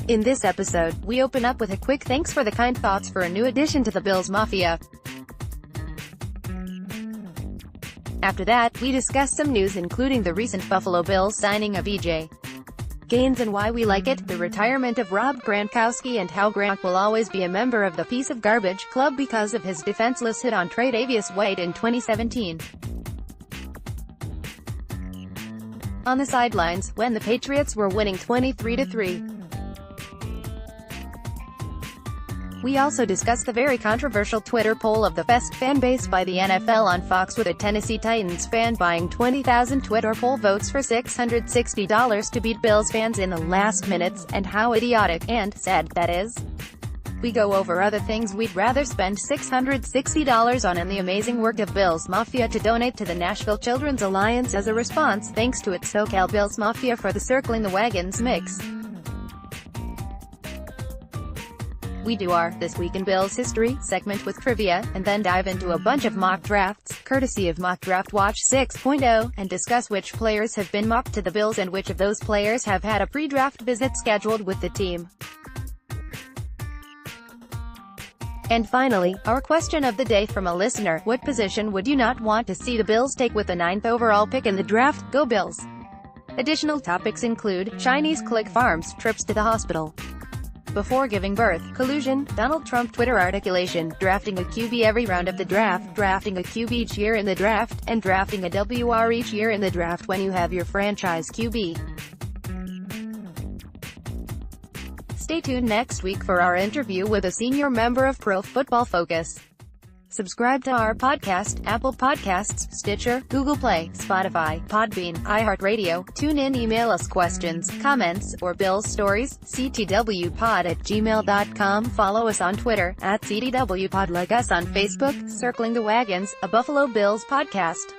In this episode, we open up with a quick thanks for the kind thoughts for a new addition to the Bills Mafia. After that, we discuss some news including the recent Buffalo Bills signing of E.J. Gaines and why we like it, the retirement of Rob Gronkowski and how Gronk will always be a member of the piece of garbage club because of his defenseless hit on Tre'Davious White in 2017. On the sidelines, when the Patriots were winning 23-3. We also discuss the very controversial Twitter poll of the best fan base by the NFL on Fox, with a Tennessee Titans fan buying 20,000 Twitter poll votes for $660 to beat Bills fans in the last minutes, and how idiotic and sad that is. We go over other things we'd rather spend $660 on and the amazing work of Bills Mafia to donate to the Nashville Children's Alliance as a response, thanks to its SoCal Bills Mafia, for the Circling the Wagons mix. We do our This Week in Bills History segment with trivia, and then dive into a bunch of mock drafts, courtesy of Mock Draft Watch 6.0, and discuss which players have been mocked to the Bills and which of those players have had a pre-draft visit scheduled with the team. And finally, our question of the day from a listener: what position would you not want to see the Bills take with the 9th overall pick in the draft? Go Bills! Additional topics include Chinese click farms, trips to the hospital before giving birth, collusion, Donald Trump Twitter articulation, drafting a QB every round of the draft, drafting a QB each year in the draft, and drafting a WR each year in the draft when you have your franchise QB. Stay tuned next week for our interview with a senior member of Pro Football Focus. Subscribe to our podcast, Apple Podcasts, Stitcher, Google Play, Spotify, Podbean, iHeartRadio, TuneIn. Email us questions, comments, or Bills stories, ctwpod@gmail.com. Follow us on Twitter, @ctwpod. Like us on Facebook, Circling the Wagons, a Buffalo Bills podcast.